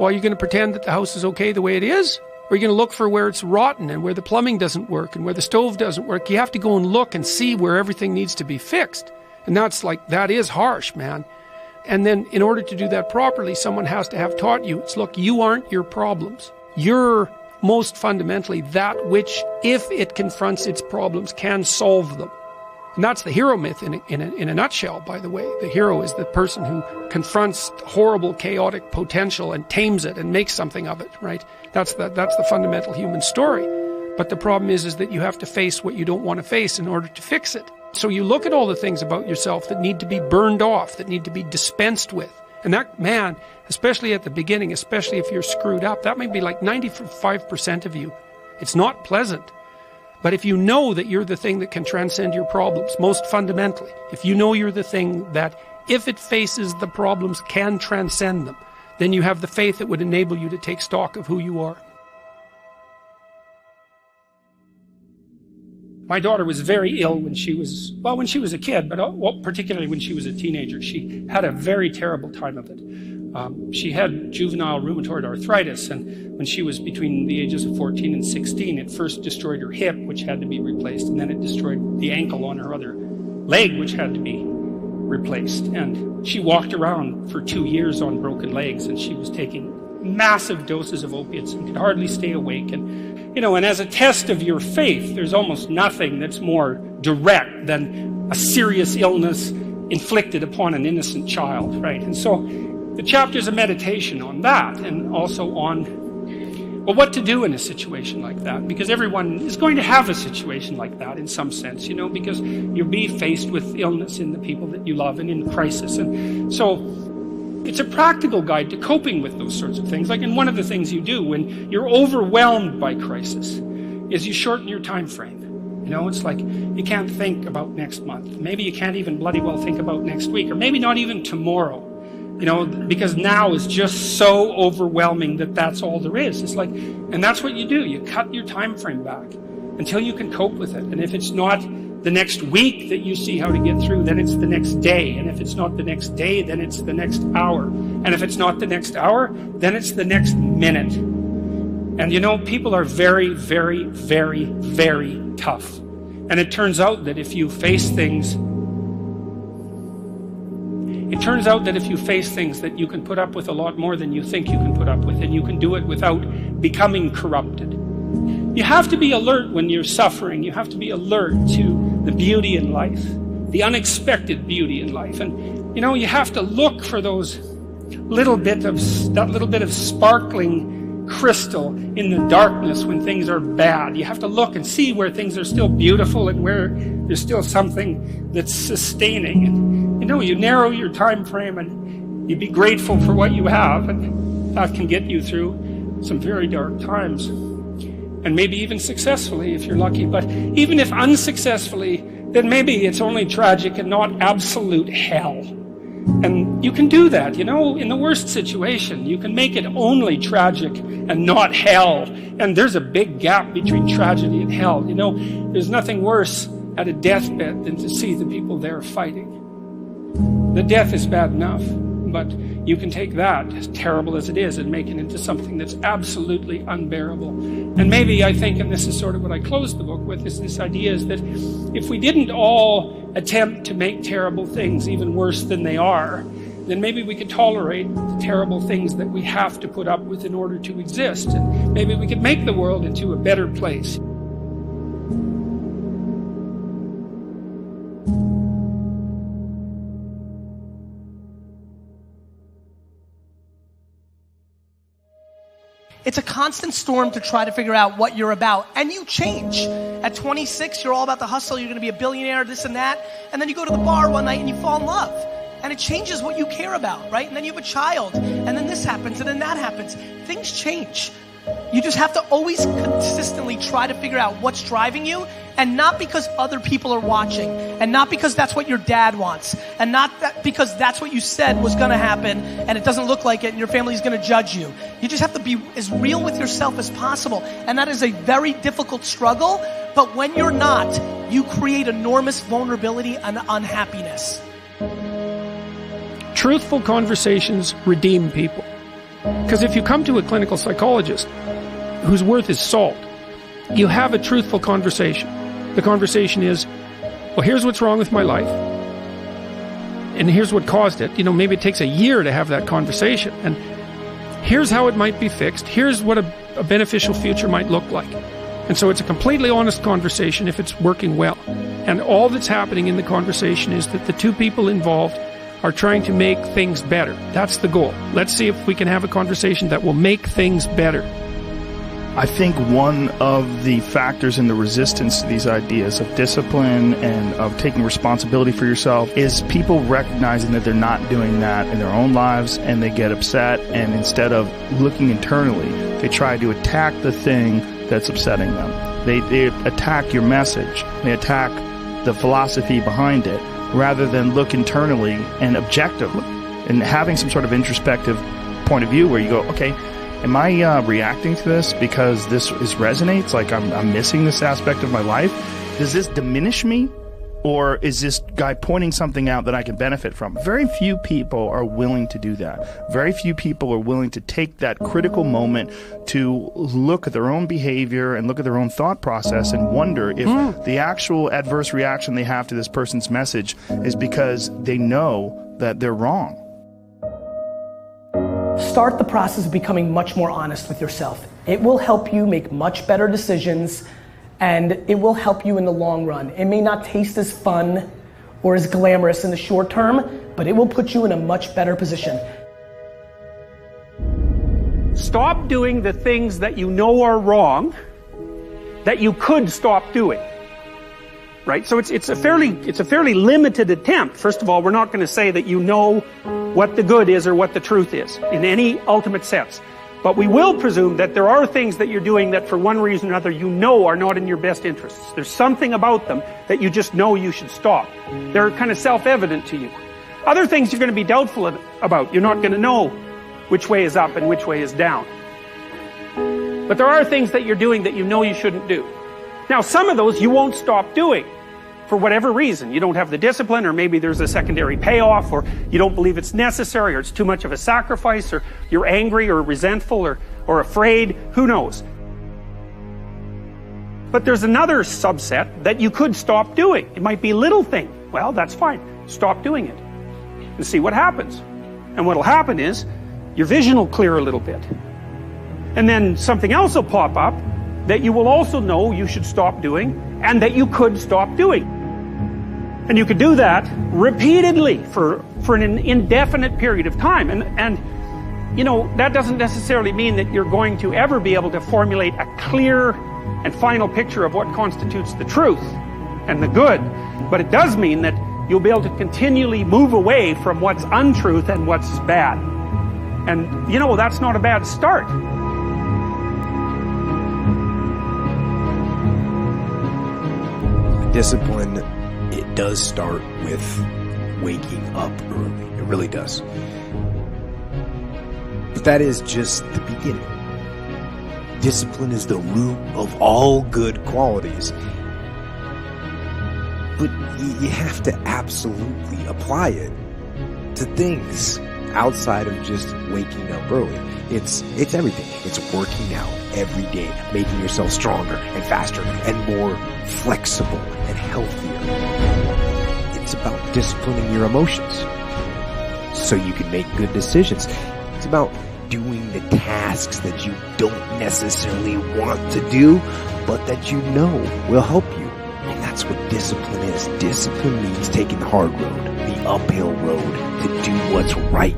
Well, are you going to pretend that the house is okay the way it is? Or are you going to look for where it's rotten and where the plumbing doesn't work and where the stove doesn't work? You have to go and look and see where everything needs to be fixed. And that is harsh, man. And then in order to do that properly, someone has to have taught you, look, you aren't your problems. You're most fundamentally that which, if it confronts its problems, can solve them. And that's the hero myth in a nutshell, by the way. The hero is the person who confronts horrible, chaotic potential and tames it and makes something of it, right? That's the fundamental human story. But the problem is that you have to face what you don't want to face in order to fix it. So you look at all the things about yourself that need to be burned off, that need to be dispensed with. And that, man, especially at the beginning, especially if you're screwed up, that may be like 95% of you. It's not pleasant. But if you know that you're the thing that can transcend your problems, most fundamentally, if you know you're the thing that, if it faces the problems, can transcend them, then you have the faith that would enable you to take stock of who you are. My daughter was very ill when she was a kid, but particularly when she was a teenager. She had a very terrible time of it. She had juvenile rheumatoid arthritis, and when she was between the ages of 14 and 16, it first destroyed her hip, which had to be replaced, and then it destroyed the ankle on her other leg, which had to be replaced. And she walked around for 2 years on broken legs, and she was taking massive doses of opiates and could hardly stay awake. And, and as a test of your faith, there's almost nothing that's more direct than a serious illness inflicted upon an innocent child, right? And so the chapter's a meditation on that, and also on, what to do in a situation like that. Because everyone is going to have a situation like that in some sense, because you'll be faced with illness in the people that you love and in crisis. And so it's a practical guide to coping with those sorts of things. And one of the things you do when you're overwhelmed by crisis is you shorten your time frame. It's like you can't think about next month. Maybe you can't even bloody well think about next week, or maybe not even tomorrow. Because now is just so overwhelming that's all there is. It's like, and that's what you do. You cut your time frame back until you can cope with it. And if it's not the next week that you see how to get through, then it's the next day. And if it's not the next day, then it's the next hour. And if it's not the next hour, then it's the next minute. And people are very, very, very, very tough. And it turns out that if you face things that you can put up with a lot more than you think you can put up with, and you can do it without becoming corrupted. You have to be alert when you're suffering. You have to be alert to the beauty in life, the unexpected beauty in life. And, you have to look for that little bit of sparkling crystal in the darkness when things are bad. You have to look and see where things are still beautiful and where there's still something that's sustaining. And, you narrow your time frame and you be grateful for what you have, and that can get you through some very dark times. And maybe even successfully if you're lucky. But even if unsuccessfully, then maybe it's only tragic and not absolute hell. And you can do that, in the worst situation. You can make it only tragic and not hell. And there's a big gap between tragedy and hell. There's nothing worse at a deathbed than to see the people there fighting. The death is bad enough, but you can take that, as terrible as it is, and make it into something that's absolutely unbearable. And maybe I think, and this is sort of what I closed the book with, is this idea is that if we didn't all attempt to make terrible things even worse than they are, then maybe we could tolerate the terrible things that we have to put up with in order to exist. And maybe we could make the world into a better place. It's a constant storm to try to figure out what you're about. And you change. At 26, you're all about the hustle. You're going to be a billionaire, this and that. And then you go to the bar one night and you fall in love. And it changes what you care about, right? And then you have a child. And then this happens and then that happens. Things change. You just have to always consistently try to figure out what's driving you, and not because other people are watching, and not because that's what your dad wants, and not because that's what you said was going to happen and it doesn't look like it and your family's going to judge you. You just have to be as real with yourself as possible, and that is a very difficult struggle, but when you're not, you create enormous vulnerability and unhappiness. Truthful conversations redeem people. Because if you come to a clinical psychologist whose worth is salt, you have a truthful conversation. The conversation is, well, here's what's wrong with my life, and here's what caused it. Maybe it takes a year to have that conversation, and here's how it might be fixed. Here's what a beneficial future might look like. And so it's a completely honest conversation if it's working well. And all that's happening in the conversation is that the two people involved are trying to make things better. That's the goal. Let's see if we can have a conversation that will make things better. I think one of the factors in the resistance to these ideas of discipline and of taking responsibility for yourself is people recognizing that they're not doing that in their own lives, and they get upset, and instead of looking internally, they try to attack the thing that's upsetting them. They attack your message. They attack the philosophy behind it, rather than look internally and objectively and having some sort of introspective point of view where you go, okay, am I reacting to this because this resonates? Like I'm missing this aspect of my life? Does this diminish me? Or is this guy pointing something out that I can benefit from? Very few people are willing to do that. Very few people are willing to take that critical moment to look at their own behavior and look at their own thought process and wonder if the actual adverse reaction they have to this person's message is because they know that they're wrong. Start the process of becoming much more honest with yourself. It will help you make much better decisions, and it will help you in the long run. It may not taste as fun or as glamorous in the short term, but it will put you in a much better position. Stop doing the things that you know are wrong that you could stop doing. Right? So it's a fairly limited attempt. First of all, we're not going to say that you know what the good is or what the truth is in any ultimate sense. But we will presume that there are things that you're doing that for one reason or another you know are not in your best interests. There's something about them that you just know you should stop. They're kind of self-evident to you. Other things you're going to be doubtful about. You're not going to know which way is up and which way is down. But there are things that you're doing that you know you shouldn't do. Now, some of those you won't stop doing for whatever reason. You don't have the discipline, or maybe there's a secondary payoff, or you don't believe it's necessary, or it's too much of a sacrifice, or you're angry or resentful or afraid. Who knows? But there's another subset that you could stop doing. It might be a little thing. Well, that's fine. Stop doing it and see what happens. And what'll happen is your vision will clear a little bit. And then something else will pop up that you will also know you should stop doing and that you could stop doing. And you could do that repeatedly for an indefinite period of time. And you know, that doesn't necessarily mean that you're going to ever be able to formulate a clear and final picture of what constitutes the truth and the good. But it does mean that you'll be able to continually move away from what's untruth and what's bad. And you know, that's not a bad start. Discipline, it does start with waking up early. It really does. But that is just the beginning. Discipline is the root of all good qualities. But you have to absolutely apply it to things outside of just waking up early. It's everything. It's working out every day, making yourself stronger and faster and more flexible and healthier. It's about disciplining your emotions so you can make good decisions. It's about doing the tasks that you don't necessarily want to do, but that you know will help you. And that's what discipline is. Discipline means taking the hard road, the uphill road, to do what's right.